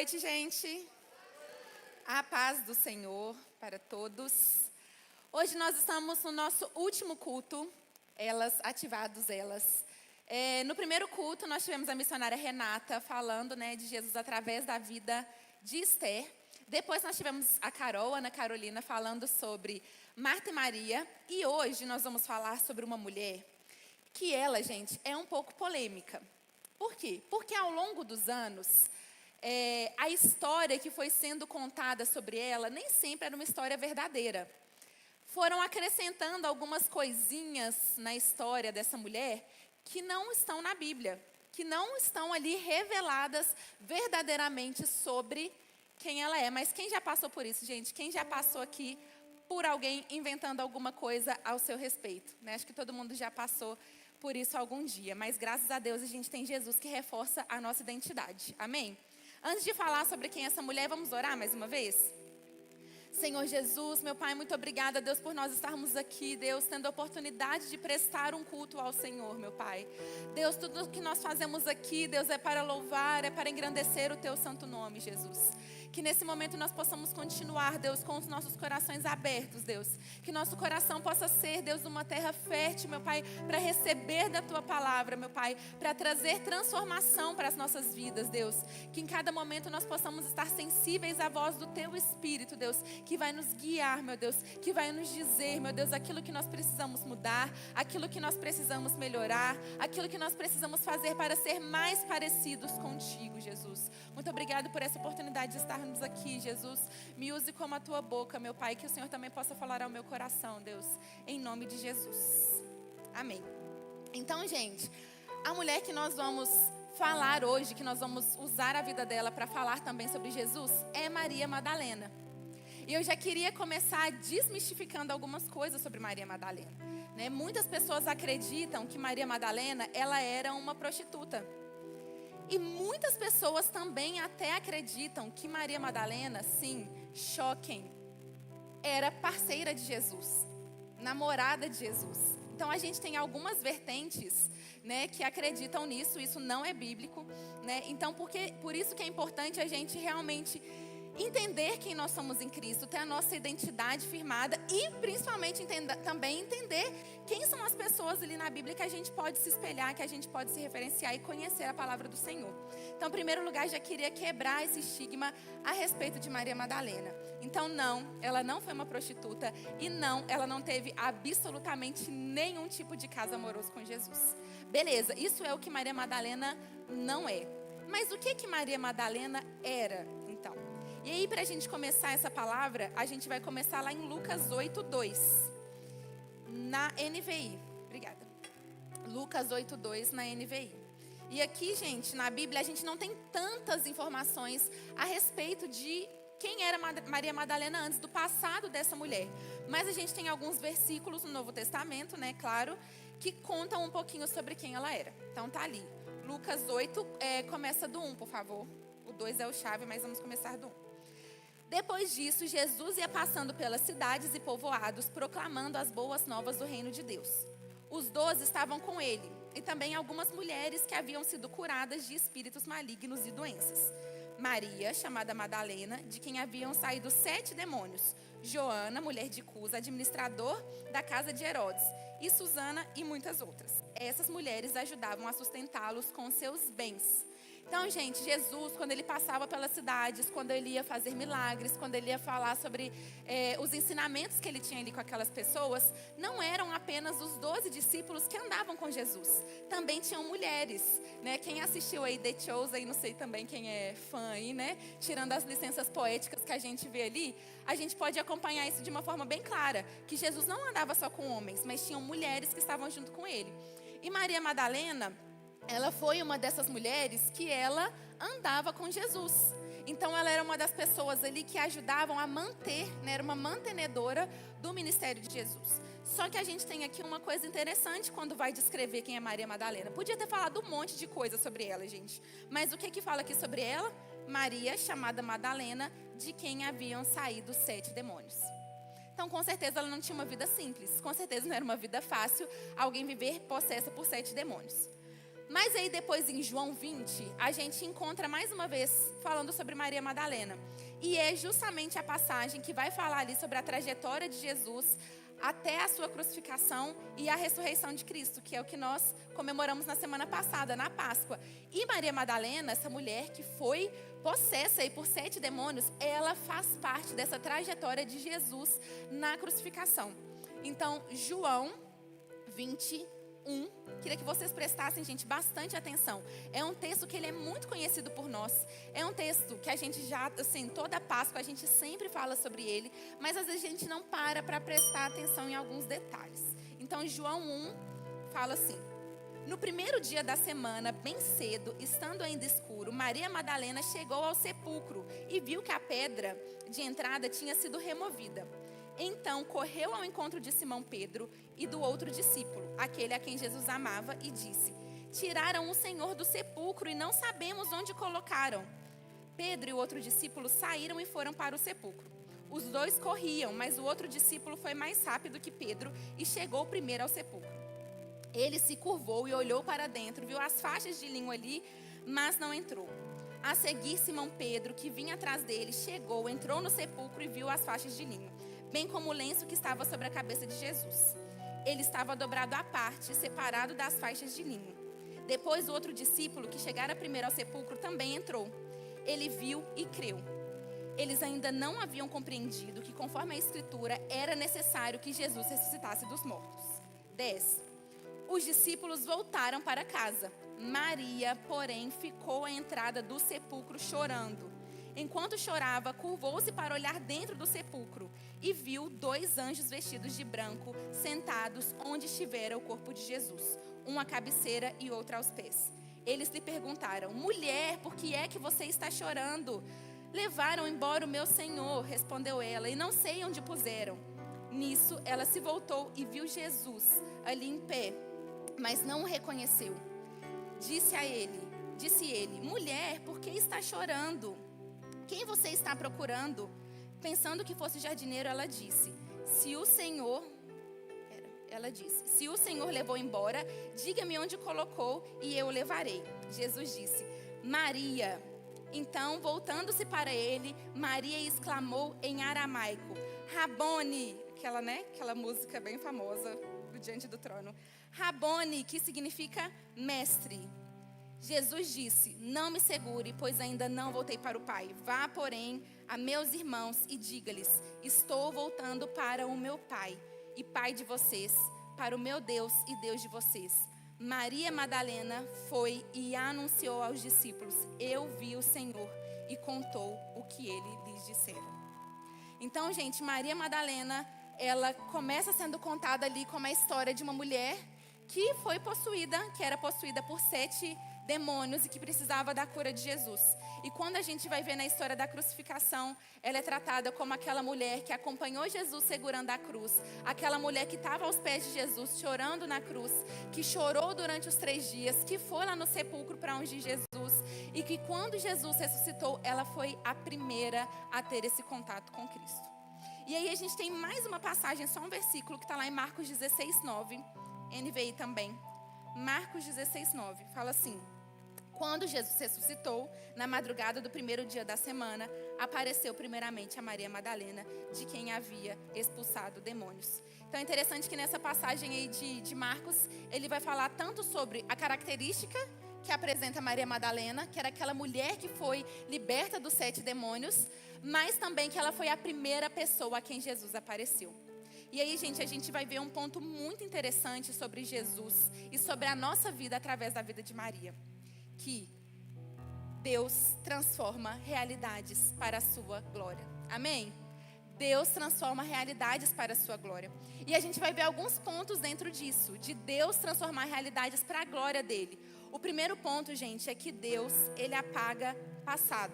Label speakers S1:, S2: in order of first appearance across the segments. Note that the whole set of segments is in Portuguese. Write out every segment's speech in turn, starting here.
S1: noite, gente. A paz do Senhor para todos. Hoje nós estamos no nosso último culto, ativados. No primeiro culto nós tivemos a missionária Renata falando, de Jesus através da vida de Esther. Depois nós tivemos a Carol, Ana Carolina, falando sobre Marta e Maria. E hoje nós vamos falar sobre uma mulher que ela, gente, é um pouco polêmica. Por quê? Porque ao longo dos anos, a história que foi sendo contada sobre ela nem sempre era uma história verdadeira. Foram acrescentando algumas coisinhas na história dessa mulher que não estão na Bíblia, que não estão ali reveladas verdadeiramente sobre quem ela é. Mas quem já passou por isso, gente? Quem já passou aqui por alguém inventando alguma coisa ao seu respeito? Acho que todo mundo já passou por isso algum dia. Mas graças a Deus a gente tem Jesus que reforça a nossa identidade. Amém? Antes de falar sobre quem é essa mulher, vamos orar mais uma vez? Senhor Jesus, meu Pai, muito obrigada, Deus, por nós estarmos aqui, Deus, tendo a oportunidade de prestar um culto ao Senhor, meu Pai. Deus, tudo o que nós fazemos aqui, Deus, é para louvar, é para engrandecer o Teu santo nome, Jesus. Que nesse momento nós possamos continuar, Deus, com os nossos corações abertos, Deus. Que nosso coração possa ser, Deus, uma terra fértil, meu Pai, para receber da Tua palavra, meu Pai, para trazer transformação para as nossas vidas, Deus. Que em cada momento nós possamos estar sensíveis à voz do Teu Espírito, Deus, que vai nos guiar, meu Deus, que vai nos dizer, meu Deus, aquilo que nós precisamos mudar, aquilo que nós precisamos melhorar, aquilo que nós precisamos fazer para ser mais parecidos contigo, Jesus. Muito obrigado por essa oportunidade de estarmos aqui, Jesus. Me use como a tua boca, meu Pai, que o Senhor também possa falar ao meu coração, Deus, em nome de Jesus. Amém. Então, gente, a mulher que nós vamos falar hoje, que nós vamos usar a vida dela para falar também sobre Jesus, é Maria Madalena. E eu já queria começar desmistificando algumas coisas sobre Maria Madalena. Muitas pessoas acreditam que Maria Madalena, ela era uma prostituta. E muitas pessoas também até acreditam que Maria Madalena, sim, choquem, era parceira de Jesus, namorada de Jesus. Então a gente tem algumas vertentes, que acreditam nisso, isso não é bíblico, Então por isso que é importante a gente realmente entender quem nós somos em Cristo, ter a nossa identidade firmada e principalmente também entender quem são as pessoas ali na Bíblia que a gente pode se espelhar, que a gente pode se referenciar e conhecer a palavra do Senhor. Então, em primeiro lugar, já queria quebrar esse estigma a respeito de Maria Madalena. Então, não, ela não foi uma prostituta e não, ela não teve absolutamente nenhum tipo de caso amoroso com Jesus. Beleza, isso é o que Maria Madalena não é. Mas o que Maria Madalena era, então? E aí, para a gente começar essa palavra, a gente vai começar lá em Lucas 8:2, na NVI. Obrigada. Lucas 8:2 na NVI. E aqui, gente, na Bíblia, a gente não tem tantas informações a respeito de quem era Maria Madalena antes, do passado dessa mulher. Mas a gente tem alguns versículos no Novo Testamento, claro, que contam um pouquinho sobre quem ela era. Então tá ali. Lucas 8, começa do 1, por favor. O 2 é o chave, mas vamos começar do 1. Depois disso, Jesus ia passando pelas cidades e povoados, proclamando as boas novas do reino de Deus. Os 12 estavam com ele, e também algumas mulheres que haviam sido curadas de espíritos malignos e doenças. Maria, chamada Madalena, de quem haviam saído 7 demônios. Joana, mulher de Cusa, administrador da casa de Herodes. E Susana e muitas outras. Essas mulheres ajudavam a sustentá-los com seus bens. Então, gente, Jesus, quando ele passava pelas cidades, quando ele ia fazer milagres, quando ele ia falar sobre os ensinamentos que ele tinha ali com aquelas pessoas, não eram apenas os 12 discípulos que andavam com Jesus. Também tinham mulheres, Quem assistiu aí The Chosen, não sei também quem é fã aí, Tirando as licenças poéticas que a gente vê ali, a gente pode acompanhar isso de uma forma bem clara, que Jesus não andava só com homens, mas tinham mulheres que estavam junto com ele. E Maria Madalena, ela foi uma dessas mulheres que ela andava com Jesus. Então ela era uma das pessoas ali que ajudavam a manter, era uma mantenedora do ministério de Jesus. Só que a gente tem aqui uma coisa interessante quando vai descrever quem é Maria Madalena. Podia ter falado um monte de coisa sobre ela, gente. Mas o que fala aqui sobre ela? Maria, chamada Madalena, de quem haviam saído 7 demônios. Então, com certeza, ela não tinha uma vida simples. Com certeza, não era uma vida fácil alguém viver possessa por 7 demônios. Mas aí depois em João 20, a gente encontra mais uma vez falando sobre Maria Madalena. E é justamente a passagem que vai falar ali sobre a trajetória de Jesus até a sua crucificação e a ressurreição de Cristo, que é o que nós comemoramos na semana passada, na Páscoa. E Maria Madalena, essa mulher que foi possessa aí por 7 demônios, ela faz parte dessa trajetória de Jesus na crucificação. Então, João 21, queria que vocês prestassem, gente, bastante atenção. É um texto que ele é muito conhecido por nós. É um texto que a gente já, assim, toda Páscoa a gente sempre fala sobre ele, mas às vezes a gente não para prestar atenção em alguns detalhes. Então, João 1 fala assim: no primeiro dia da semana, bem cedo, estando ainda escuro, Maria Madalena chegou ao sepulcro e viu que a pedra de entrada tinha sido removida. Então correu ao encontro de Simão Pedro e do outro discípulo, aquele a quem Jesus amava, e disse: tiraram o Senhor do sepulcro e não sabemos onde colocaram. Pedro e o outro discípulo saíram e foram para o sepulcro. Os dois corriam, mas o outro discípulo foi mais rápido que Pedro e chegou primeiro ao sepulcro. Ele se curvou e olhou para dentro, viu as faixas de linho ali, mas não entrou. A seguir, Simão Pedro, que vinha atrás dele, chegou, entrou no sepulcro e viu as faixas de linho, bem como o lenço que estava sobre a cabeça de Jesus. Ele estava dobrado à parte, separado das faixas de linho. Depois, o outro discípulo, que chegara primeiro ao sepulcro, também entrou. Ele viu e creu. Eles ainda não haviam compreendido que, conforme a Escritura, era necessário que Jesus ressuscitasse dos mortos. 10. Os discípulos voltaram para casa. Maria, porém, ficou à entrada do sepulcro chorando. Enquanto chorava, curvou-se para olhar dentro do sepulcro e viu 2 anjos vestidos de branco sentados onde estivera o corpo de Jesus, um à cabeceira e outro aos pés. Eles lhe perguntaram: mulher, por que é que você está chorando? Levaram embora o meu Senhor, respondeu ela, e não sei onde puseram. Nisso, ela se voltou e viu Jesus ali em pé, mas não o reconheceu. Disse ele, mulher, por que está chorando? Quem você está procurando? Pensando que fosse jardineiro, ela disse: se o Senhor levou embora, diga-me onde colocou e eu o levarei. Jesus disse: Maria. Então, voltando-se para ele, Maria exclamou em aramaico: Rabone, aquela música bem famosa do Diante do Trono. Rabone, que significa mestre. Jesus disse: não me segure, pois ainda não voltei para o Pai. Vá, porém, a meus irmãos e diga-lhes: estou voltando para o meu Pai e Pai de vocês, para o meu Deus e Deus de vocês. Maria Madalena foi e anunciou aos discípulos: eu vi o Senhor, e contou o que ele lhes dissera. Então, gente, Maria Madalena, ela começa sendo contada ali como a história de uma mulher que foi possuída, que era possuída por 7 demônios e que precisava da cura de Jesus. E quando a gente vai ver na história da crucificação, ela é tratada como aquela mulher que acompanhou Jesus segurando a cruz, aquela mulher que estava aos pés de Jesus chorando na cruz, que chorou durante os 3 dias, que foi lá no sepulcro para ungir Jesus, e que quando Jesus ressuscitou, ela foi a primeira a ter esse contato com Cristo. E aí a gente tem mais uma passagem, só um versículo que está lá em Marcos 16:9, NVI também. Marcos 16:9, fala assim: quando Jesus ressuscitou, na madrugada do primeiro dia da semana, apareceu primeiramente a Maria Madalena, de quem havia expulsado demônios. Então é interessante que nessa passagem aí de Marcos, ele vai falar tanto sobre a característica que apresenta Maria Madalena, que era aquela mulher que foi liberta dos 7 demônios, mas também que ela foi a primeira pessoa a quem Jesus apareceu. E aí, gente, a gente vai ver um ponto muito interessante sobre Jesus e sobre a nossa vida através da vida de Maria. Que Deus transforma realidades para a sua glória. Amém? Deus transforma realidades para a sua glória. E a gente vai ver alguns pontos dentro disso, de Deus transformar realidades para a glória dele. O primeiro ponto, gente, é que Deus, ele apaga passado.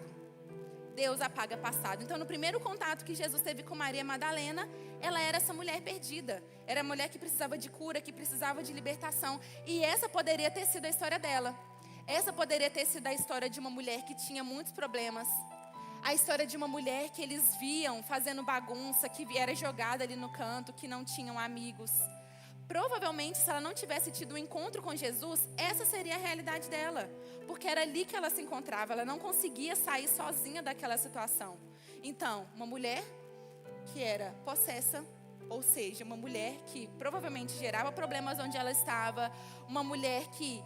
S1: Deus apaga passado. Então, no primeiro contato que Jesus teve com Maria Madalena, ela era essa mulher perdida. Era a mulher que precisava de cura, que precisava de libertação. E essa poderia ter sido a história dela. Essa poderia ter sido a história de uma mulher que tinha muitos problemas. A história de uma mulher que eles viam fazendo bagunça, que era jogada ali no canto, que não tinham amigos. provavelmente, se ela não tivesse tido um encontro com Jesus, essa seria a realidade dela. Porque era ali que ela se encontrava. Ela não conseguia sair sozinha daquela situação. Então, uma mulher que era possessa, ou seja, uma mulher que provavelmente gerava problemas onde ela estava, uma mulher que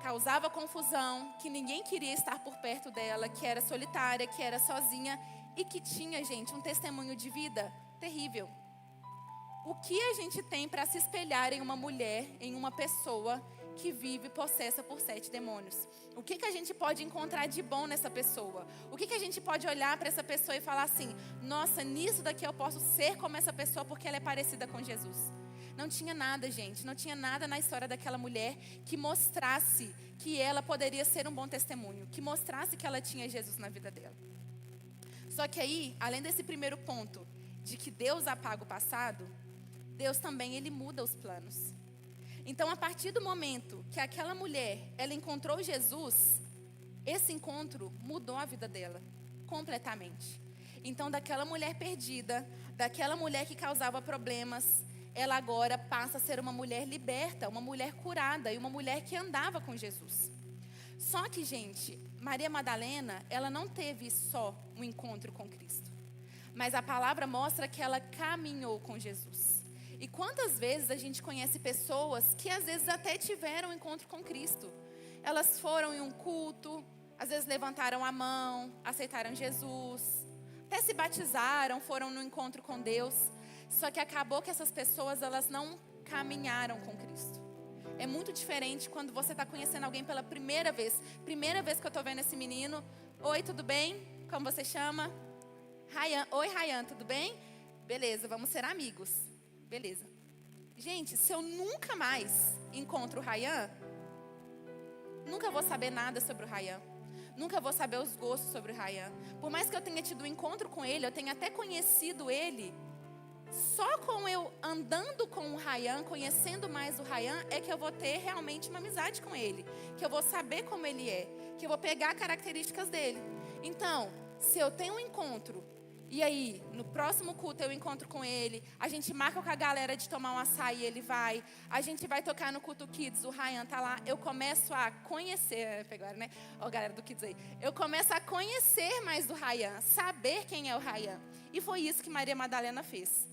S1: causava confusão, que ninguém queria estar por perto dela, que era solitária, que era sozinha e que tinha, gente, um testemunho de vida terrível. O que a gente tem para se espelhar em uma mulher, em uma pessoa que vive possessa por 7 demônios? O que a gente pode encontrar de bom nessa pessoa? O que a gente pode olhar para essa pessoa e falar assim: nossa, nisso daqui eu posso ser como essa pessoa porque ela é parecida com Jesus? Não tinha nada, gente. Não tinha nada na história daquela mulher que mostrasse que ela poderia ser um bom testemunho, que mostrasse que ela tinha Jesus na vida dela. Só que aí, além desse primeiro ponto, de que Deus apaga o passado, Deus também, Ele muda os planos. Então, a partir do momento que aquela mulher, ela encontrou Jesus, esse encontro mudou a vida dela, completamente. Então, daquela mulher perdida, daquela mulher que causava problemas, ela agora passa a ser uma mulher liberta, uma mulher curada e uma mulher que andava com Jesus. Só que, gente, Maria Madalena, ela não teve só um encontro com Cristo. Mas a palavra mostra que ela caminhou com Jesus. E quantas vezes a gente conhece pessoas que às vezes até tiveram um encontro com Cristo. Elas foram em um culto, às vezes levantaram a mão, aceitaram Jesus, até se batizaram, foram no encontro com Deus. Só que acabou que essas pessoas, elas não caminharam com Cristo. É muito diferente quando você está conhecendo alguém pela primeira vez. Primeira vez que eu estou vendo esse menino. Oi, tudo bem? Como você chama? Ryan. Oi, Ryan, tudo bem? Beleza, vamos ser amigos. Beleza. Gente, se eu nunca mais encontro o Ryan, nunca vou saber nada sobre o Ryan. Nunca vou saber os gostos sobre o Ryan. Por mais que eu tenha tido um encontro com ele, eu tenha até conhecido ele, só com eu andando com o Ryan, conhecendo mais o Ryan, é que eu vou ter realmente uma amizade com ele. Que eu vou saber como ele é. Que eu vou pegar características dele. Então, se eu tenho um encontro, e aí, no próximo culto eu encontro com ele, a gente marca com a galera de tomar um açaí, ele vai, a gente vai tocar no culto Kids, o Ryan tá lá, eu começo a conhecer, agora, né? Ó, galera do Kids aí. Eu começo a conhecer mais do Ryan, saber quem é o Ryan. E foi isso que Maria Madalena fez.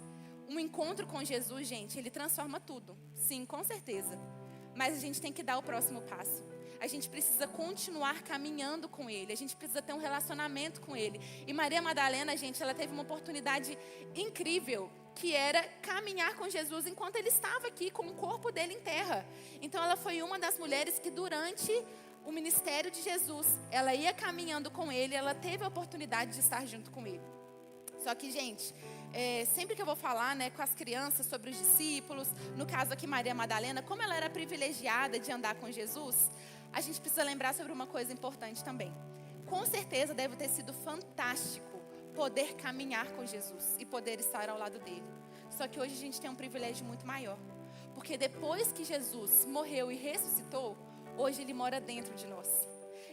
S1: Um encontro com Jesus, gente, ele transforma tudo. Sim, com certeza. Mas a gente tem que dar o próximo passo. A gente precisa continuar caminhando com Ele. A gente precisa ter um relacionamento com Ele. E Maria Madalena, gente, ela teve uma oportunidade incrível, que era caminhar com Jesus enquanto Ele estava aqui, com o corpo dele em terra. Então ela foi uma das mulheres que durante o ministério de Jesus, ela ia caminhando com Ele, ela teve a oportunidade de estar junto com Ele. Só que, gente, sempre que eu vou falar, né, com as crianças sobre os discípulos, no caso aqui Maria Madalena, como ela era privilegiada de andar com Jesus, a gente precisa lembrar sobre uma coisa importante também. Com certeza deve ter sido fantástico poder caminhar com Jesus e poder estar ao lado dele. Só que hoje a gente tem um privilégio muito maior. Porque depois que Jesus morreu e ressuscitou, hoje ele mora dentro de nós.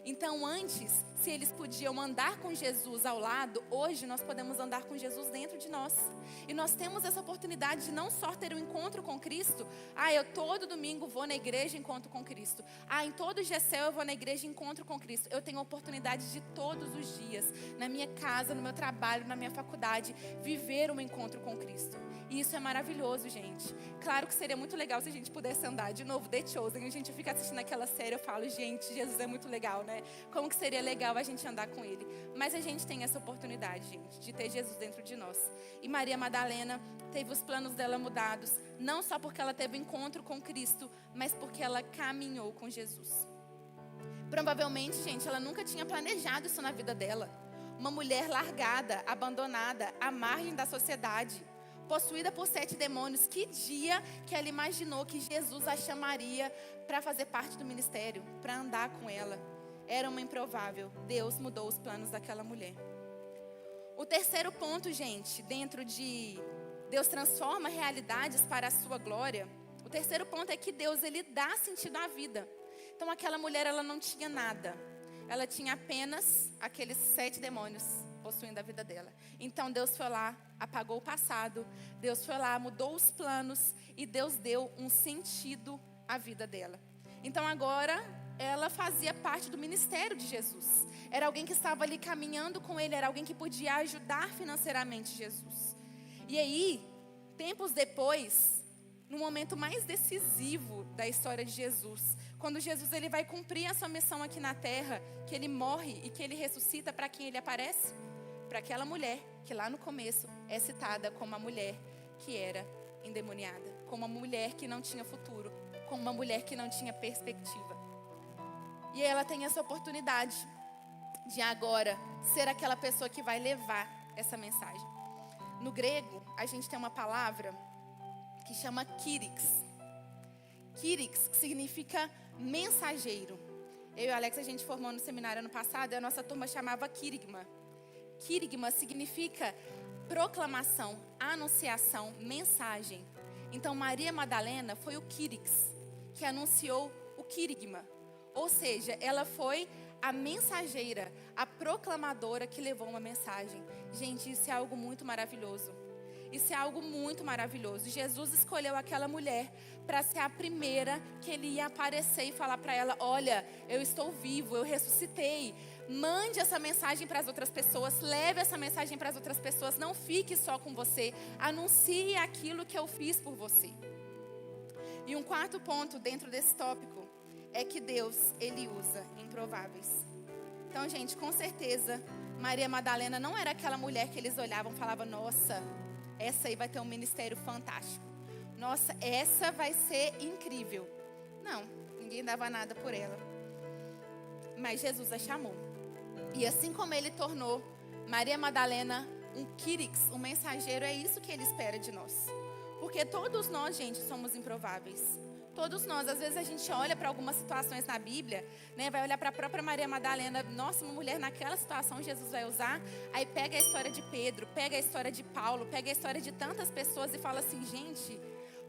S1: Então antes, se eles podiam andar com Jesus ao lado, hoje nós podemos andar com Jesus dentro de nós. E nós temos essa oportunidade de não só ter um encontro com Cristo. Eu todo domingo vou na igreja e encontro com Cristo. Em todo GCL eu vou na igreja e encontro com Cristo. Eu tenho a oportunidade de todos os dias, na minha casa, no meu trabalho, na minha faculdade, viver um encontro com Cristo. E isso é maravilhoso, gente. Claro que seria muito legal se a gente pudesse andar de novo The Chosen. A gente fica assistindo aquela série, eu falo, gente, Jesus é muito legal, né? Como que seria legal a gente andar com Ele. Mas a gente tem essa oportunidade, gente, de ter Jesus dentro de nós. E Maria Madalena teve os planos dela mudados, não só porque ela teve encontro com Cristo, mas porque ela caminhou com Jesus. Provavelmente, gente, ela nunca tinha planejado isso na vida dela. Uma mulher largada, abandonada, à margem da sociedade, possuída por 7 demônios. Que dia que ela imaginou que Jesus a chamaria para fazer parte do ministério, para andar com ela? Era uma improvável. Deus mudou os planos daquela mulher. O terceiro ponto, gente, dentro de Deus transforma realidades para a sua glória. O terceiro ponto é que Deus, ele dá sentido à vida. Então aquela mulher, ela não tinha nada. Ela tinha apenas aqueles 7 demônios possuindo a vida dela. Então Deus foi lá, apagou o passado, Deus foi lá, mudou os planos e Deus deu um sentido à vida dela. Então agora ela fazia parte do ministério de Jesus. Era alguém que estava ali caminhando com ele, era alguém que podia ajudar financeiramente Jesus. E aí, tempos depois, no momento mais decisivo da história de Jesus, quando Jesus ele vai cumprir a sua missão aqui na terra, que ele morre e que ele ressuscita, para quem ele aparece? Para aquela mulher que lá no começo é citada como a mulher que era endemoniada, como uma mulher que não tinha futuro, como uma mulher que não tinha perspectiva. E ela tem essa oportunidade de agora ser aquela pessoa que vai levar essa mensagem. No grego, a gente tem uma palavra que chama kyrix. Kyrix significa mensageiro. Eu e o Alex, a gente formou no seminário ano passado e a nossa turma chamava quirigma. Quirigma significa proclamação, anunciação, mensagem. Então Maria Madalena foi o kyrix, que anunciou o quirigma. Ou seja, ela foi a mensageira, a proclamadora que levou uma mensagem. Gente, isso é algo muito maravilhoso. Isso é algo muito maravilhoso. Jesus escolheu aquela mulher para ser a primeira que ele ia aparecer e falar para ela: olha, eu estou vivo, eu ressuscitei. Mande essa mensagem para as outras pessoas, leve essa mensagem para as outras pessoas. Não fique só com você, anuncie aquilo que eu fiz por você. E um quarto ponto dentro desse tópico é que Deus, ele usa improváveis. Então, gente, com certeza, Maria Madalena não era aquela mulher que eles olhavam e falavam: nossa, essa aí vai ter um ministério fantástico. Nossa, essa vai ser incrível. Não, ninguém dava nada por ela. Mas Jesus a chamou. E assim como ele tornou Maria Madalena um kyrix, um mensageiro, é isso que ele espera de nós. Porque todos nós, gente, somos improváveis. Todos nós, às vezes a gente olha para algumas situações na Bíblia, né, vai olhar para a própria Maria Madalena, nossa, uma mulher naquela situação Jesus vai usar, aí pega a história de Pedro, pega a história de Paulo, pega a história de tantas pessoas e fala assim: gente,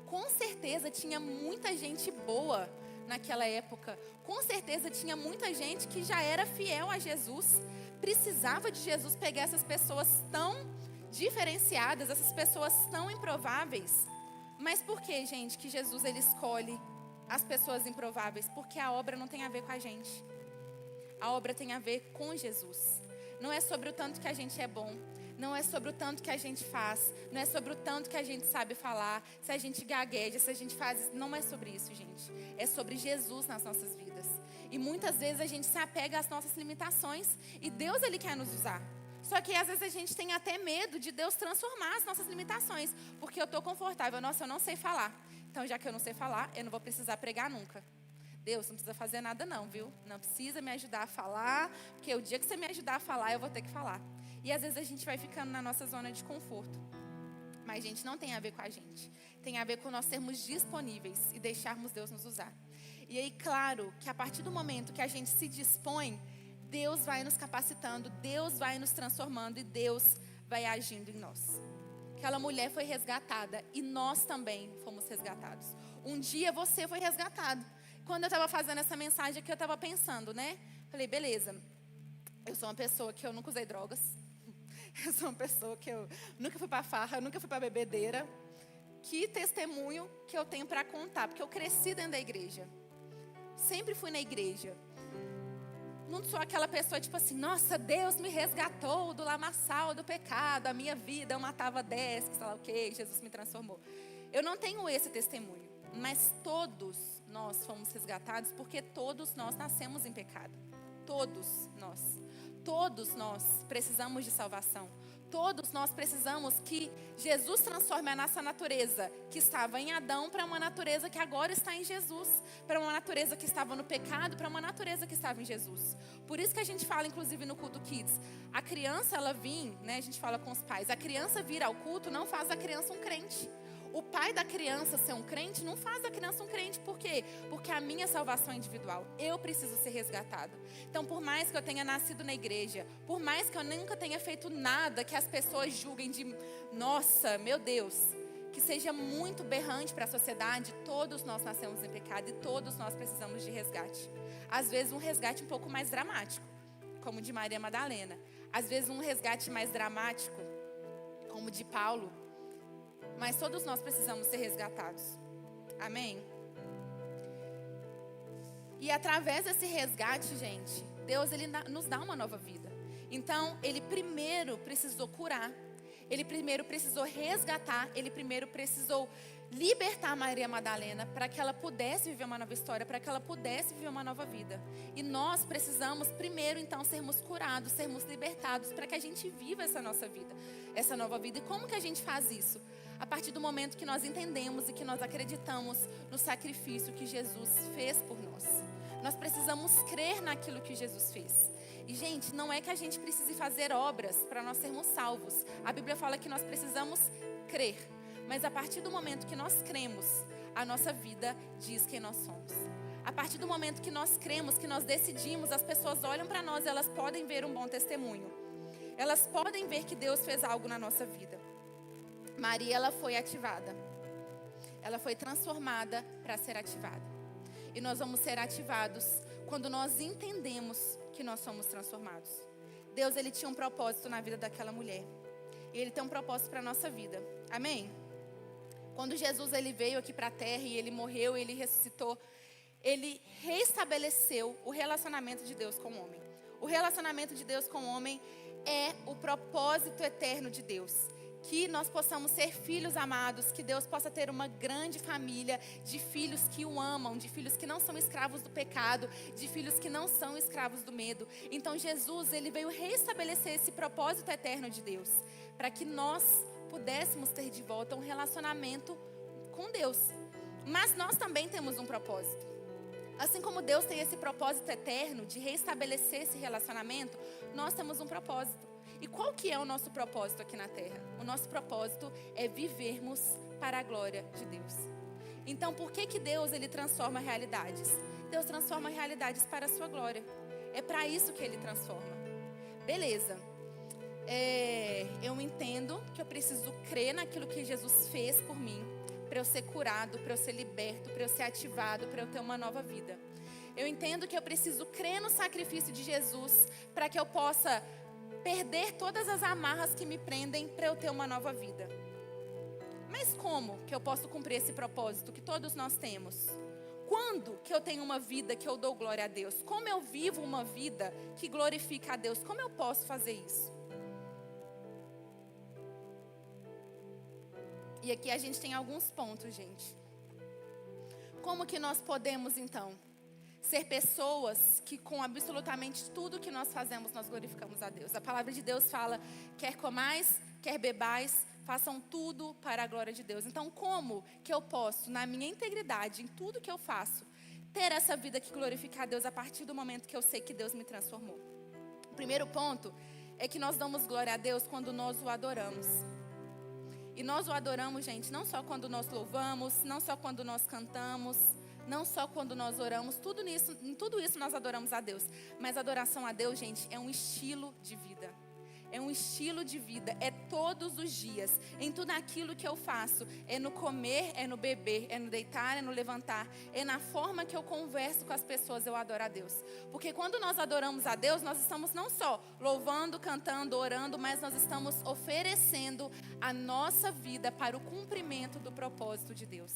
S1: com certeza tinha muita gente boa naquela época, com certeza tinha muita gente que já era fiel a Jesus, precisava de Jesus pegar essas pessoas tão diferenciadas, essas pessoas tão improváveis. Mas por que, gente, que Jesus ele escolhe as pessoas improváveis? Porque a obra não tem a ver com a gente. A obra tem a ver com Jesus. Não é sobre o tanto que a gente é bom. Não é sobre o tanto que a gente faz. Não é sobre o tanto que a gente sabe falar. Se a gente gagueja, se a gente faz. Não é sobre isso, gente. É sobre Jesus nas nossas vidas. E muitas vezes a gente se apega às nossas limitações. E Deus, ele quer nos usar. Só que às vezes a gente tem até medo de Deus transformar as nossas limitações. Porque eu estou confortável. Nossa, eu não sei falar. Então, já que eu não sei falar, eu não vou precisar pregar nunca. Deus, não precisa fazer nada não, viu? Não precisa me ajudar a falar. Porque o dia que você me ajudar a falar, eu vou ter que falar. E às vezes a gente vai ficando na nossa zona de conforto. Mas, gente, não tem a ver com a gente. Tem a ver com nós sermos disponíveis e deixarmos Deus nos usar. E aí, claro, que a partir do momento que a gente se dispõe, Deus vai nos capacitando, Deus vai nos transformando e Deus vai agindo em nós. Aquela mulher foi resgatada e nós também fomos resgatados. Um dia você foi resgatado. Quando eu estava fazendo essa mensagem aqui, eu estava pensando, né? Falei, beleza, eu sou uma pessoa que eu nunca usei drogas. Eu sou uma pessoa que eu nunca fui para farra, nunca fui para bebedeira. Que testemunho que eu tenho para contar, porque eu cresci dentro da igreja. Sempre fui na igreja. Não sou aquela pessoa tipo assim, nossa, Deus me resgatou do lamaçal do pecado, a minha vida, eu matava 10, sei lá o que, Jesus me transformou. Eu não tenho esse testemunho, mas todos nós fomos resgatados porque todos nós nascemos em pecado. Todos nós precisamos de salvação. Todos nós precisamos que Jesus transforme a nossa natureza que estava em Adão para uma natureza que agora está em Jesus. Para uma natureza que estava no pecado, para uma natureza que estava em Jesus. Por isso que a gente fala, inclusive no culto Kids, a criança ela vem, né, a gente fala com os pais, a criança vir ao culto não faz a criança um crente. O pai da criança ser um crente não faz da criança um crente. Por quê? Porque a minha salvação é individual. Eu preciso ser resgatado. Então, por mais que eu tenha nascido na igreja, por mais que eu nunca tenha feito nada que as pessoas julguem de, nossa, meu Deus, que seja muito berrante para a sociedade, todos nós nascemos em pecado e todos nós precisamos de resgate. Às vezes um resgate um pouco mais dramático, como o de Maria Madalena. Às vezes um resgate mais dramático, como o de Paulo. Mas todos nós precisamos ser resgatados. Amém? E através desse resgate, gente, Deus ele nos dá uma nova vida. Então, Ele primeiro precisou curar. Ele primeiro precisou resgatar. Ele primeiro precisou libertar Maria Madalena para que ela pudesse viver uma nova história, para que ela pudesse viver uma nova vida. E nós precisamos primeiro, então, sermos curados, sermos libertados para que a gente viva essa nossa vida, essa nova vida. E como que a gente faz isso? A partir do momento que nós entendemos e que nós acreditamos no sacrifício que Jesus fez por nós. Nós precisamos crer naquilo que Jesus fez. E, gente, não é que a gente precise fazer obras para nós sermos salvos. A Bíblia fala que nós precisamos crer. Mas a partir do momento que nós cremos, a nossa vida diz quem nós somos. A partir do momento que nós cremos, que nós decidimos, as pessoas olham para nós, elas podem ver um bom testemunho. Elas podem ver que Deus fez algo na nossa vida. Maria, ela foi ativada. Ela foi transformada para ser ativada. E nós vamos ser ativados quando nós entendemos que nós somos transformados. Deus, Ele tinha um propósito na vida daquela mulher. E Ele tem um propósito para a nossa vida. Amém? Quando Jesus ele veio aqui para a terra e Ele morreu, Ele ressuscitou, Ele reestabeleceu o relacionamento de Deus com o homem. O relacionamento de Deus com o homem é o propósito eterno de Deus. Que nós possamos ser filhos amados, que Deus possa ter uma grande família de filhos que o amam, de filhos que não são escravos do pecado, de filhos que não são escravos do medo. Então Jesus, Ele veio reestabelecer esse propósito eterno de Deus, para que nós pudéssemos ter de volta um relacionamento com Deus. Mas nós também temos um propósito. Assim como Deus tem esse propósito eterno de reestabelecer esse relacionamento, nós temos um propósito. E qual que é o nosso propósito aqui na terra? O nosso propósito é vivermos para a glória de Deus. Então, por que Deus ele transforma realidades? Deus transforma realidades para a sua glória. É para isso que Ele transforma. Beleza. Eu entendo que eu preciso crer naquilo que Jesus fez por mim, para eu ser curado, para eu ser liberto, para eu ser ativado, para eu ter uma nova vida. Eu entendo que eu preciso crer no sacrifício de Jesus, para que eu possa perder todas as amarras que me prendem para eu ter uma nova vida. Mas como que eu posso cumprir esse propósito que todos nós temos? Quando que eu tenho uma vida que eu dou glória a Deus? Como eu vivo uma vida que glorifica a Deus? Como eu posso fazer isso? E aqui a gente tem alguns pontos, gente. Como que nós podemos, então, ser pessoas que com absolutamente tudo que nós fazemos, nós glorificamos a Deus? A palavra de Deus fala, quer comais, quer bebais, façam tudo para a glória de Deus. Então, como que eu posso, na minha integridade, em tudo que eu faço, ter essa vida que glorifica a Deus a partir do momento que eu sei que Deus me transformou? O primeiro ponto é que nós damos glória a Deus quando nós o adoramos. E nós o adoramos, gente, não só quando nós louvamos, não só quando nós cantamos, não só quando nós oramos, em tudo isso nós adoramos a Deus. Mas adoração a Deus, gente, é um estilo de vida. É um estilo de vida, é todos os dias, em tudo aquilo que eu faço. É no comer, é no beber, é no deitar, é no levantar. É na forma que eu converso com as pessoas, eu adoro a Deus. Porque quando nós adoramos a Deus, nós estamos não só louvando, cantando, orando, mas nós estamos oferecendo a nossa vida para o cumprimento do propósito de Deus.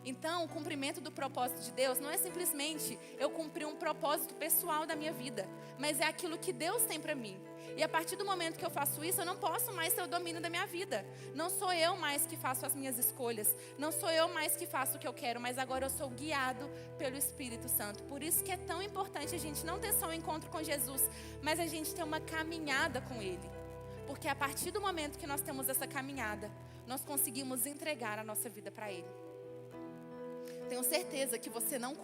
S1: Então, o cumprimento do propósito de Deus não é simplesmente eu cumprir um propósito pessoal da minha vida, mas é aquilo que Deus tem para mim. E a partir do momento que eu faço isso, eu não posso mais ter o domínio da minha vida. Não sou eu mais que faço as minhas escolhas. Não sou eu mais que faço o que eu quero, mas agora eu sou guiado pelo Espírito Santo. Por isso que é tão importante a gente não ter só um encontro com Jesus, mas a gente ter uma caminhada com Ele. Porque a partir do momento que nós temos essa caminhada, nós conseguimos entregar a nossa vida para Ele. Tenho certeza que você não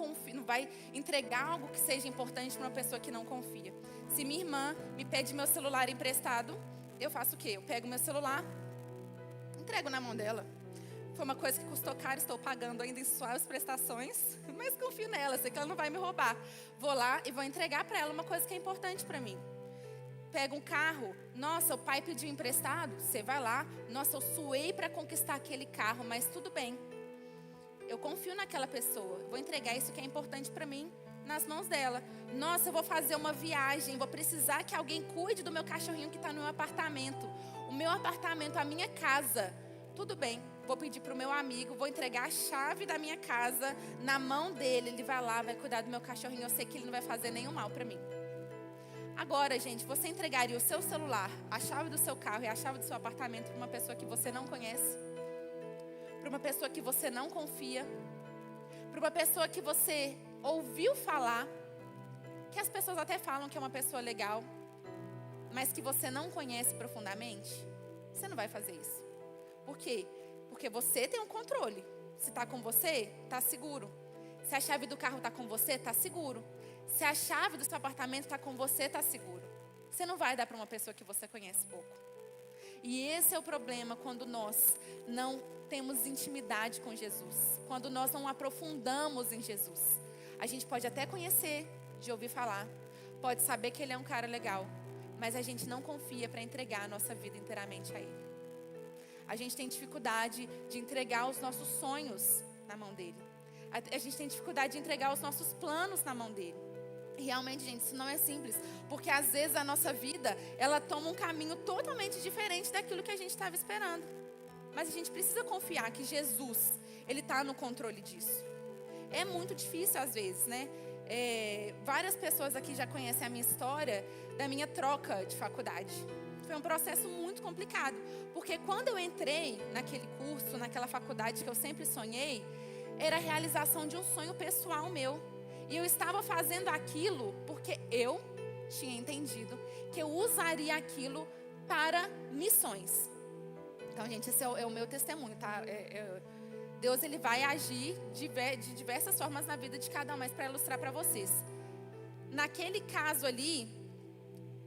S1: vai entregar algo que seja importante para uma pessoa que não confia. Se minha irmã me pede meu celular emprestado, eu faço o quê? Eu pego meu celular, entrego na mão dela. Foi uma coisa que custou caro, estou pagando ainda em suaves prestações, mas confio nela, sei que ela não vai me roubar. Vou lá e vou entregar para ela uma coisa que é importante para mim. Pega um carro, nossa, o pai pediu emprestado, você vai lá, nossa, eu suei para conquistar aquele carro, mas tudo bem. Eu confio naquela pessoa, vou entregar isso que é importante para mim. nas mãos dela. Nossa, eu vou fazer uma viagem, vou precisar que alguém cuide do meu cachorrinho que está no meu apartamento. O meu apartamento, a minha casa. Tudo bem, vou pedir para o meu amigo, vou entregar a chave da minha casa na mão dele. Ele vai lá, vai cuidar do meu cachorrinho. Eu sei que ele não vai fazer nenhum mal para mim. Agora, gente, você entregaria o seu celular, a chave do seu carro e a chave do seu apartamento para uma pessoa que você não conhece? Para uma pessoa que você não confia? Para uma pessoa que você ouviu falar, que as pessoas até falam que é uma pessoa legal, mas que você não conhece profundamente? Você não vai fazer isso. Por quê? Porque você tem um controle. Se está com você, está seguro. Se a chave do carro está com você, está seguro. Se a chave do seu apartamento está com você, está seguro. Você não vai dar para uma pessoa que você conhece pouco. E esse é o problema quando nós não temos intimidade com Jesus. Quando nós não aprofundamos em Jesus. A gente pode até conhecer, de ouvir falar. Pode saber que ele é um cara legal. Mas a gente não confia para entregar a nossa vida inteiramente a ele. A gente tem dificuldade de entregar os nossos sonhos na mão dele. A gente tem dificuldade de entregar os nossos planos na mão dele. E realmente, gente, isso não é simples. Porque às vezes a nossa vida, ela toma um caminho totalmente diferente daquilo que a gente estava esperando. Mas a gente precisa confiar que Jesus, ele está no controle disso. É muito difícil às vezes, né? Várias pessoas aqui já conhecem a minha história da minha troca de faculdade. Foi um processo muito complicado. Porque quando eu entrei naquele curso, naquela faculdade que eu sempre sonhei, era a realização de um sonho pessoal meu. E eu estava fazendo aquilo porque eu tinha entendido que eu usaria aquilo para missões. Então, gente, esse é o meu testemunho, tá? Deus, ele vai agir de diversas formas na vida de cada um, mas para ilustrar para vocês. Naquele caso ali,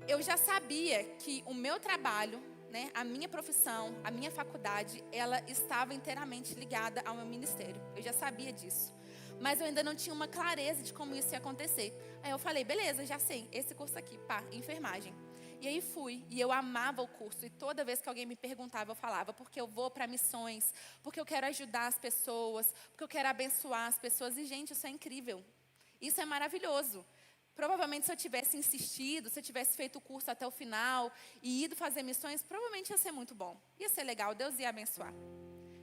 S1: eu já sabia que o meu trabalho, né, a minha profissão, a minha faculdade, ela estava inteiramente ligada ao meu ministério. Eu já sabia disso. Mas eu ainda não tinha uma clareza de como isso ia acontecer. Aí eu falei, beleza, já sei, esse curso aqui, enfermagem. E aí fui, e eu amava o curso. E toda vez que alguém me perguntava, eu falava, porque eu vou para missões, porque eu quero ajudar as pessoas, porque eu quero abençoar as pessoas. E, gente, isso é incrível. Isso é maravilhoso. Provavelmente, se eu tivesse insistido, se eu tivesse feito o curso até o final e ido fazer missões, provavelmente ia ser muito bom. Ia ser legal, Deus ia abençoar.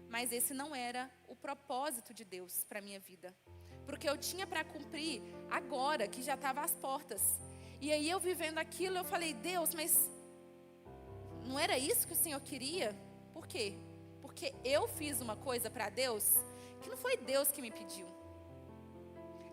S1: Mas esse não era o propósito de Deus para a minha vida. Porque eu tinha para cumprir agora, que já estava às portas. E aí eu vivendo aquilo, eu falei, Deus, mas não era isso que o Senhor queria? Por quê? Porque eu fiz uma coisa para Deus que não foi Deus que me pediu.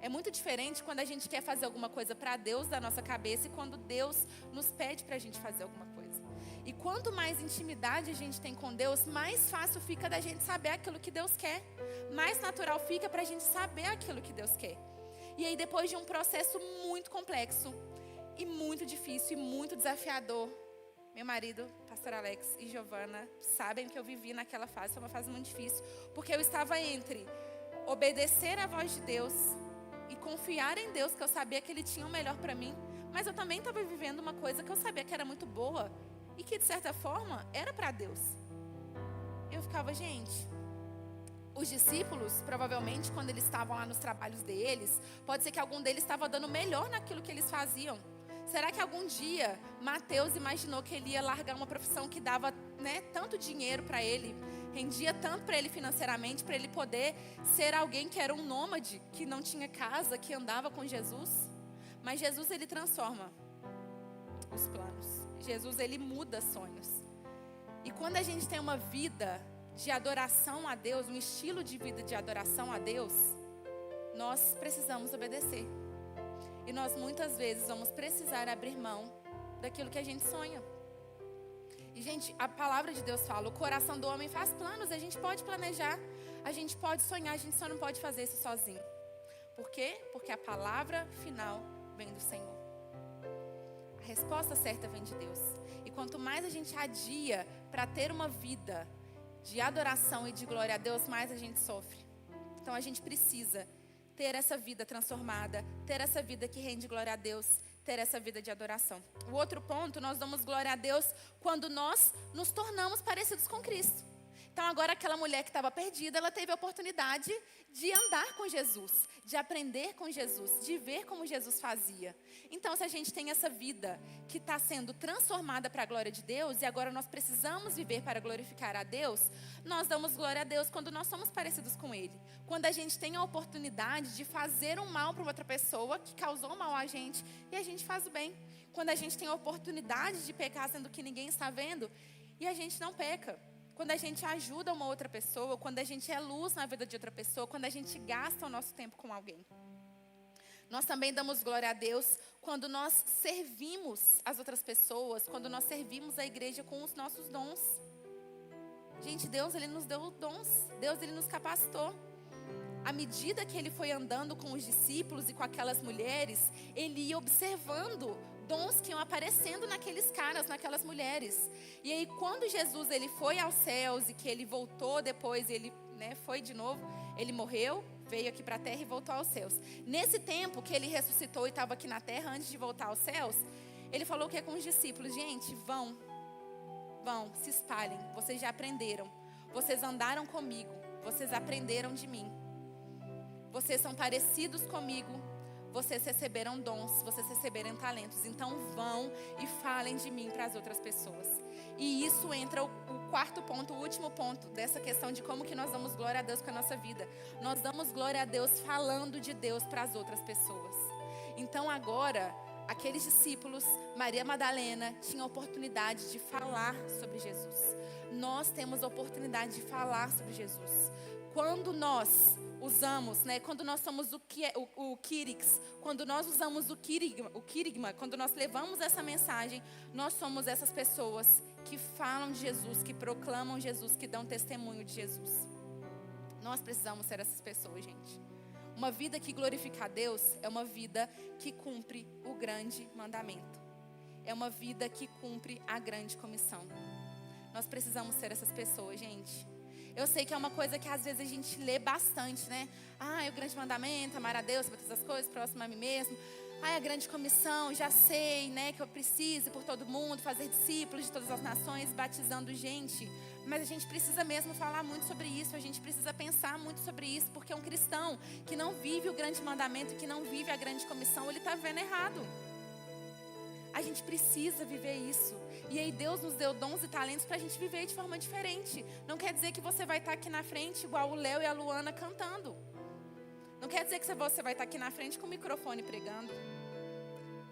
S1: É muito diferente quando a gente quer fazer alguma coisa para Deus da nossa cabeça e quando Deus nos pede para a gente fazer alguma coisa. E quanto mais intimidade a gente tem com Deus, mais fácil fica da gente saber aquilo que Deus quer. Mais natural fica para a gente saber aquilo que Deus quer. E aí depois de um processo muito complexo, e muito difícil, e muito desafiador, meu marido, pastor Alex e Giovana, sabem que eu vivi naquela fase. Foi uma fase muito difícil, porque eu estava entre obedecer à voz de Deus e confiar em Deus, que eu sabia que Ele tinha o melhor para mim. Mas eu também estava vivendo uma coisa que eu sabia que era muito boa e que de certa forma era para Deus. Eu ficava, gente, os discípulos, provavelmente quando eles estavam lá nos trabalhos deles, pode ser que algum deles estava dando melhor naquilo que eles faziam. Será que algum dia Mateus imaginou que ele ia largar uma profissão que dava, né, tanto dinheiro para ele, rendia tanto para ele financeiramente, para ele poder ser alguém que era um nômade, que não tinha casa, que andava com Jesus? Mas Jesus, ele transforma os planos. Jesus, ele muda sonhos. E quando a gente tem uma vida de adoração a Deus, um estilo de vida de adoração a Deus, nós precisamos obedecer. E nós muitas vezes vamos precisar abrir mão daquilo que a gente sonha. E, gente, a palavra de Deus fala, o coração do homem faz planos, a gente pode planejar, a gente pode sonhar, a gente só não pode fazer isso sozinho. Por quê? Porque a palavra final vem do Senhor. A resposta certa vem de Deus. E quanto mais a gente adia para ter uma vida de adoração e de glória a Deus, mais a gente sofre. Então a gente precisa ter essa vida transformada, ter essa vida que rende glória a Deus, ter essa vida de adoração. O outro ponto, nós damos glória a Deus quando nós nos tornamos parecidos com Cristo. Então agora aquela mulher que estava perdida, ela teve a oportunidade de andar com Jesus, de aprender com Jesus, de ver como Jesus fazia. Então se a gente tem essa vida que está sendo transformada para a glória de Deus, e agora nós precisamos viver para glorificar a Deus, nós damos glória a Deus quando nós somos parecidos com Ele. Quando a gente tem a oportunidade de fazer um mal para outra pessoa que causou mal a gente, e a gente faz o bem. Quando a gente tem a oportunidade de pecar sendo que ninguém está vendo, e a gente não peca. Quando a gente ajuda uma outra pessoa, quando a gente é luz na vida de outra pessoa, quando a gente gasta o nosso tempo com alguém. Nós também damos glória a Deus quando nós servimos as outras pessoas, quando nós servimos a igreja com os nossos dons. Gente, Deus, Ele nos deu dons. Deus, Ele nos capacitou. À medida que Ele foi andando com os discípulos e com aquelas mulheres, Ele ia observando dons que iam aparecendo naqueles caras, naquelas mulheres. E aí quando Jesus ele foi aos céus e que Ele voltou depois, Ele foi de novo, Ele morreu, veio aqui para a terra e voltou aos céus. Nesse tempo que Ele ressuscitou e estava aqui na terra antes de voltar aos céus, Ele falou que é com os discípulos: gente, vão, se espalhem, vocês já aprenderam, vocês andaram comigo, vocês aprenderam de mim, vocês são parecidos comigo, vocês receberam dons, vocês receberam talentos. Então vão e falem de mim para as outras pessoas. E isso entra o quarto ponto, o último ponto dessa questão de como que nós damos glória a Deus com a nossa vida. Nós damos glória a Deus falando de Deus para as outras pessoas. Então agora, aqueles discípulos, Maria Madalena, tinham a oportunidade de falar sobre Jesus. Nós temos a oportunidade de falar sobre Jesus. Quando nós usamos, quando nós somos o Quirix, quando nós usamos o quirigma, quando nós levamos essa mensagem, nós somos essas pessoas que falam de Jesus, que proclamam Jesus, que dão testemunho de Jesus. Nós precisamos ser essas pessoas, gente. Uma vida que glorifica a Deus é uma vida que cumpre o grande mandamento. É uma vida que cumpre a grande comissão. Nós precisamos ser essas pessoas, gente. Eu sei que é uma coisa que às vezes a gente lê bastante, o grande mandamento, amar a Deus, todas as coisas, próximo a mim mesmo. A grande comissão, já sei, que eu preciso ir por todo mundo, fazer discípulos de todas as nações, batizando gente. Mas a gente precisa mesmo falar muito sobre isso, a gente precisa pensar muito sobre isso, porque um cristão que não vive o grande mandamento, que não vive a grande comissão, ele está vivendo errado. A gente precisa viver isso. E aí Deus nos deu dons e talentos para a gente viver de forma diferente. Não quer dizer que você vai estar aqui na frente igual o Léo e a Luana cantando. Não quer dizer que você vai estar aqui na frente com o microfone pregando.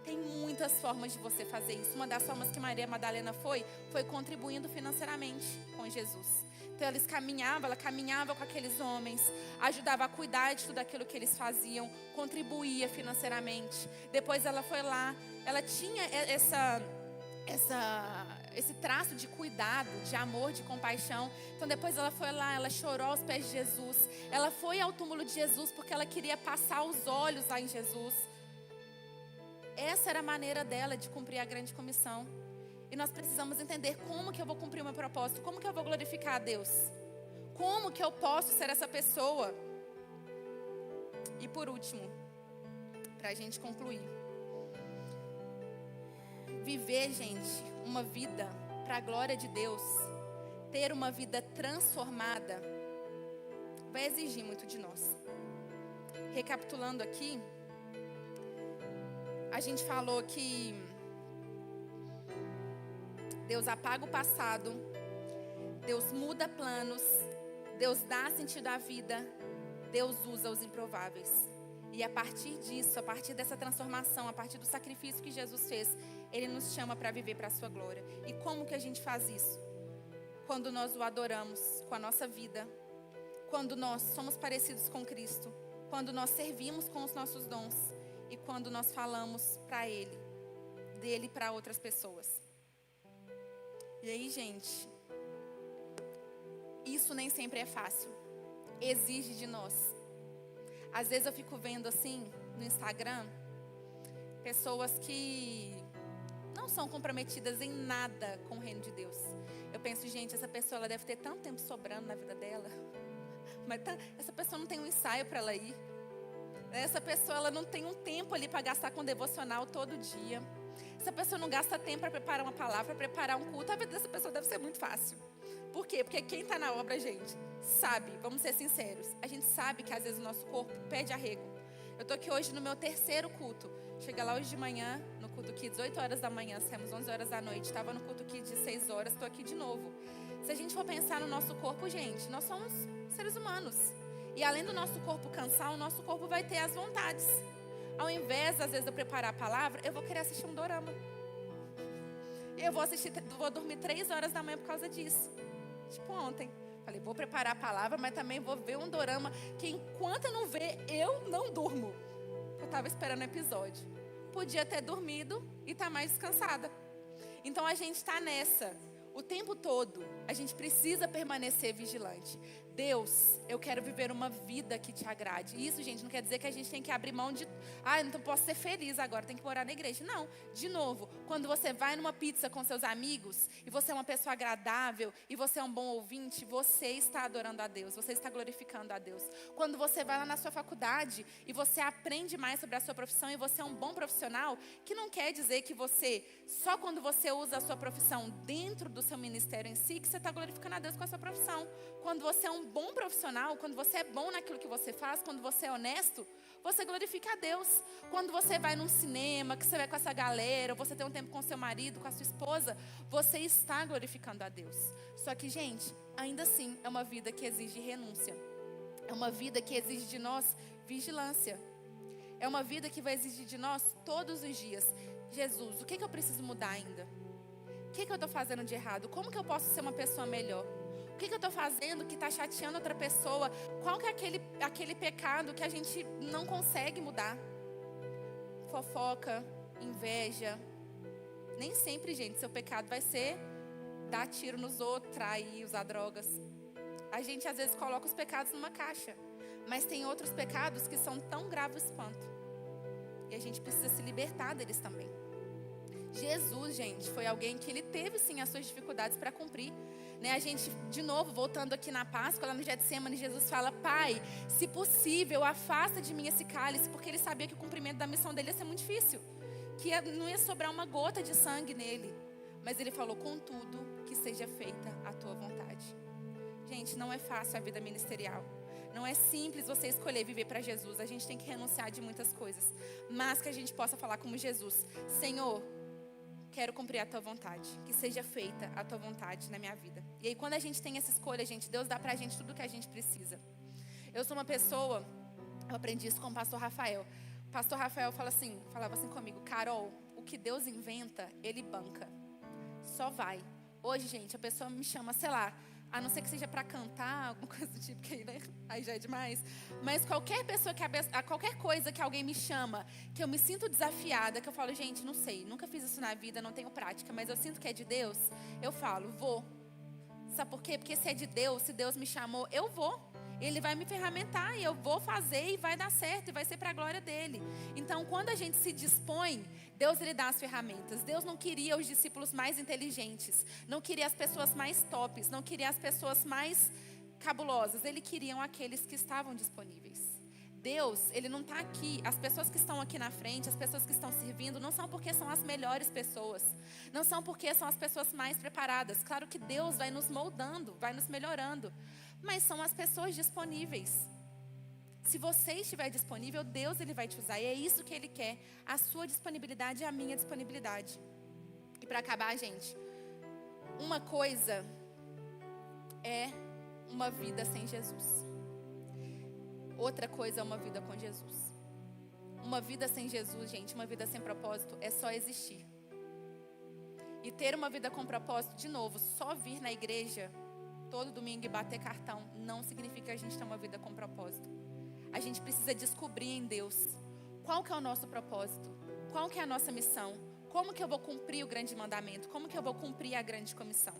S1: Tem muitas formas de você fazer isso. Uma das formas que Maria Madalena foi contribuindo financeiramente com Jesus. Então ela caminhava com aqueles homens, ajudava a cuidar de tudo aquilo que eles faziam, contribuía financeiramente. Depois ela foi lá, ela tinha esse traço de cuidado, de amor, de compaixão. Então depois ela foi lá, ela chorou aos pés de Jesus. Ela foi ao túmulo de Jesus porque ela queria passar os olhos lá em Jesus. Essa era a maneira dela de cumprir a grande comissão. E nós precisamos entender como que eu vou cumprir o meu propósito, como que eu vou glorificar a Deus. Como que eu posso ser essa pessoa? E por último, para a gente concluir. Viver, gente, uma vida para a glória de Deus, ter uma vida transformada, vai exigir muito de nós. Recapitulando aqui, a gente falou que Deus apaga o passado, Deus muda planos, Deus dá sentido à vida, Deus usa os improváveis. E a partir disso, a partir dessa transformação, a partir do sacrifício que Jesus fez, Ele nos chama para viver para a sua glória. E como que a gente faz isso? Quando nós o adoramos com a nossa vida, quando nós somos parecidos com Cristo, quando nós servimos com os nossos dons e quando nós falamos para Ele, dele para outras pessoas. E aí, gente, isso nem sempre é fácil. Exige de nós. Às vezes eu fico vendo assim, no Instagram, pessoas que não são comprometidas em nada com o reino de Deus. Eu penso, gente, essa pessoa ela deve ter tanto tempo sobrando na vida dela. Mas essa pessoa não tem um ensaio para ela ir. Essa pessoa ela não tem um tempo ali para gastar com devocional todo dia. Se a pessoa não gasta tempo para preparar uma palavra, para preparar um culto, a vida dessa pessoa deve ser muito fácil. Por quê? Porque quem está na obra, gente, sabe, vamos ser sinceros, a gente sabe que às vezes o nosso corpo pede arrego. Eu estou aqui hoje no meu terceiro culto. Cheguei lá hoje de manhã, no culto Kids, 8 horas da manhã, saímos 11 horas da noite. Estava no culto Kids de 6 horas, estou aqui de novo. Se a gente for pensar no nosso corpo, gente, nós somos seres humanos. E além do nosso corpo cansar, o nosso corpo vai ter as vontades. Ao invés, às vezes, de eu preparar a palavra, eu vou querer assistir um dorama. Eu vou dormir 3 horas da manhã por causa disso. Tipo ontem. Falei, vou preparar a palavra, mas também vou ver um dorama que enquanto eu não ver, eu não durmo. Eu estava esperando o episódio. Podia ter dormido e estar mais descansada. Então a gente está nessa. O tempo todo, a gente precisa permanecer vigilante. Deus, eu quero viver uma vida que te agrade. Isso, gente, não quer dizer que a gente tem que abrir mão de... não posso ser feliz agora, tem que morar na igreja. Não, de novo, quando você vai numa pizza com seus amigos, e você é uma pessoa agradável, e você é um bom ouvinte, você está adorando a Deus, você está glorificando a Deus. Quando você vai lá na sua faculdade, e você aprende mais sobre a sua profissão, e você é um bom profissional, que não quer dizer que você, só quando você usa a sua profissão dentro do seu ministério em si, que você está glorificando a Deus com a sua profissão. Quando você é um bom profissional, quando você é bom naquilo que você faz, quando você é honesto, você glorifica a Deus. Quando você vai num cinema, que você vai com essa galera, ou você tem um tempo com seu marido, com a sua esposa, você está glorificando a Deus. Só que, gente, ainda assim, é uma vida que exige renúncia. É uma vida que exige de nós vigilância. É uma vida que vai exigir de nós todos os dias. Jesus, o que eu preciso mudar ainda? O que eu estou fazendo de errado? Como que eu posso ser uma pessoa melhor? O que eu estou fazendo que está chateando outra pessoa? Qual que é aquele pecado que a gente não consegue mudar? Fofoca, inveja. Nem sempre, gente, seu pecado vai ser dar tiro nos outros, trair, usar drogas. A gente às vezes coloca os pecados numa caixa. Mas tem outros pecados que são tão graves quanto. E a gente precisa se libertar deles também. Jesus, gente, foi alguém que ele teve sim as suas dificuldades para cumprir. A gente, de novo, voltando aqui na Páscoa, lá no Getsemane, Jesus fala: Pai, se possível, afasta de mim esse cálice, porque ele sabia que o cumprimento da missão dele ia ser muito difícil, que não ia sobrar uma gota de sangue nele. Mas ele falou: contudo, que seja feita a tua vontade. Gente, não é fácil a vida ministerial. Não é simples você escolher viver para Jesus. A gente tem que renunciar de muitas coisas. Mas que a gente possa falar como Jesus: Senhor, quero cumprir a tua vontade. Que seja feita a tua vontade na minha vida. E aí quando a gente tem essa escolha, gente, Deus dá pra gente tudo o que a gente precisa. Eu sou uma pessoa, eu aprendi isso com o pastor Rafael. O pastor Rafael falava assim comigo: Carol, o que Deus inventa, ele banca. Só vai. Hoje, gente, a pessoa me chama, sei lá, a não ser que seja para cantar, alguma coisa do tipo, que aí já é demais. Mas qualquer coisa que alguém me chama, que eu me sinto desafiada, que eu falo: gente, não sei, nunca fiz isso na vida, não tenho prática, mas eu sinto que é de Deus, eu falo: vou. Sabe por quê? Porque se é de Deus, se Deus me chamou, eu vou. Ele vai me ferramentar e eu vou fazer e vai dar certo e vai ser para a glória dele. Então, quando a gente se dispõe, Deus ele dá as ferramentas. Deus não queria os discípulos mais inteligentes, não queria as pessoas mais tops, não queria as pessoas mais cabulosas. Ele queria aqueles que estavam disponíveis. Deus, ele não está aqui. As pessoas que estão aqui na frente, as pessoas que estão servindo, não são porque são as melhores pessoas. Não são porque são as pessoas mais preparadas. Claro que Deus vai nos moldando, vai nos melhorando. Mas são as pessoas disponíveis. Se você estiver disponível, Deus ele vai te usar. E é isso que ele quer. A sua disponibilidade e a minha disponibilidade. E para acabar, gente, uma coisa é uma vida sem Jesus. Outra coisa é uma vida com Jesus. Uma vida sem Jesus, gente, uma vida sem propósito é só existir. E ter uma vida com propósito, de novo, só vir na igreja todo domingo e bater cartão não significa que a gente tem uma vida com propósito. A gente precisa descobrir em Deus qual que é o nosso propósito, qual que é a nossa missão, como que eu vou cumprir o grande mandamento, como que eu vou cumprir a grande comissão.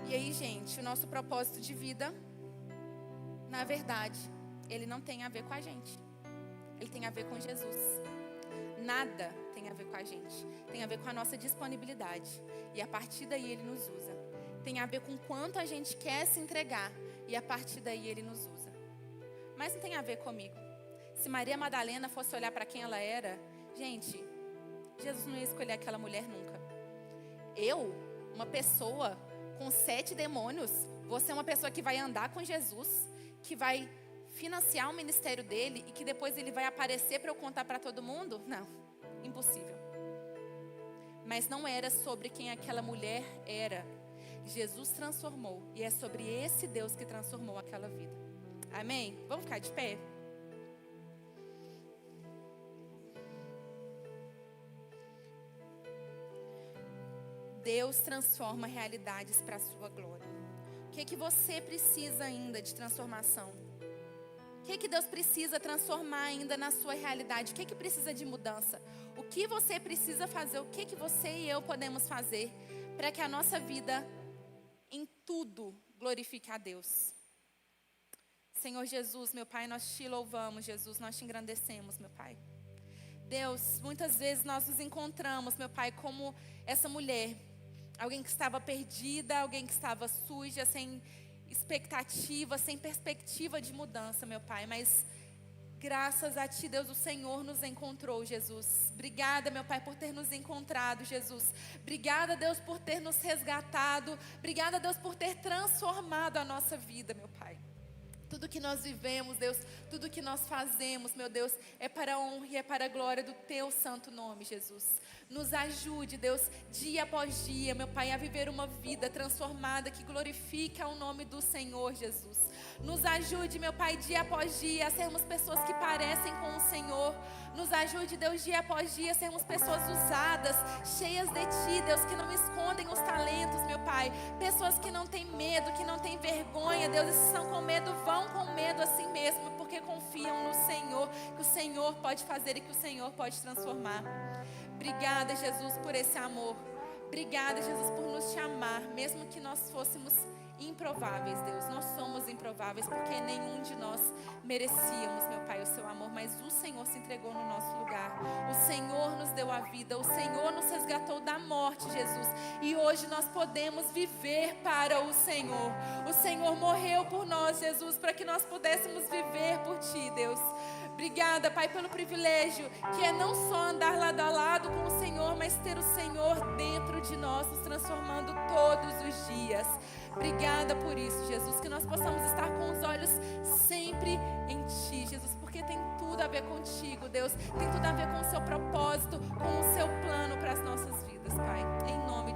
S1: E aí, gente, o nosso propósito de vida, na verdade, ele não tem a ver com a gente. Ele tem a ver com Jesus. Nada tem a ver com a gente. Tem a ver com a nossa disponibilidade. E a partir daí ele nos usa. Tem a ver com quanto a gente quer se entregar. E a partir daí ele nos usa. Mas não tem a ver comigo. Se Maria Madalena fosse olhar para quem ela era, gente, Jesus não ia escolher aquela mulher nunca. Eu, uma pessoa com 7 demônios, vou ser uma pessoa que vai andar com Jesus, que vai financiar o ministério dele e que depois ele vai aparecer para eu contar para todo mundo? Não, impossível. Mas não era sobre quem aquela mulher era. Jesus transformou e é sobre esse Deus que transformou aquela vida. Amém? Vamos ficar de pé? Deus transforma realidades para a sua glória. O que você precisa ainda de transformação? O que Deus precisa transformar ainda na sua realidade? O que precisa de mudança? O que você precisa fazer? O que você e eu podemos fazer para que a nossa vida em tudo glorifique a Deus? Senhor Jesus, meu Pai, nós te louvamos, Jesus, nós te engrandecemos, meu Pai. Deus, muitas vezes nós nos encontramos, meu Pai, como essa mulher. Alguém que estava perdida, alguém que estava suja, sem expectativa, sem perspectiva de mudança, meu Pai. Mas graças a Ti, Deus, o Senhor nos encontrou, Jesus. Obrigada, meu Pai, por ter nos encontrado, Jesus. Obrigada, Deus, por ter nos resgatado. Obrigada, Deus, por ter transformado a nossa vida, meu Pai. Tudo que nós vivemos, Deus, tudo que nós fazemos, meu Deus, é para a honra e é para a glória do Teu santo nome, Jesus. Nos ajude, Deus, dia após dia, meu Pai, a viver uma vida transformada que glorifica o nome do Senhor, Jesus. Nos ajude, meu Pai, dia após dia, a sermos pessoas que parecem com o Senhor. Nos ajude, Deus, dia após dia, a sermos pessoas usadas, cheias de Ti, Deus, que não escondem os talentos, meu Pai. Pessoas que não têm medo, que não têm vergonha, Deus, e se estão com medo, vão com medo assim mesmo, porque confiam no Senhor, que o Senhor pode fazer e que o Senhor pode transformar. Obrigada, Jesus, por esse amor. Obrigada, Jesus, por nos chamar, mesmo que nós fôssemos improváveis, Deus. Nós somos improváveis porque nenhum de nós merecíamos, meu Pai, o Seu amor, mas o Senhor se entregou no nosso lugar. O Senhor nos deu a vida, o Senhor nos resgatou da morte, Jesus. E hoje nós podemos viver para o Senhor. O Senhor morreu por nós, Jesus, para que nós pudéssemos viver por Ti, Deus. Obrigada, Pai, pelo privilégio que é não só andar lado a lado com o Senhor, mas ter o Senhor dentro de nós, nos transformando todos os dias. Obrigada por isso, Jesus, que nós possamos estar com os olhos sempre em Ti, Jesus, porque tem tudo a ver contigo, Deus. Tem tudo a ver com o Seu propósito, com o Seu plano para as nossas vidas, Pai. Em nome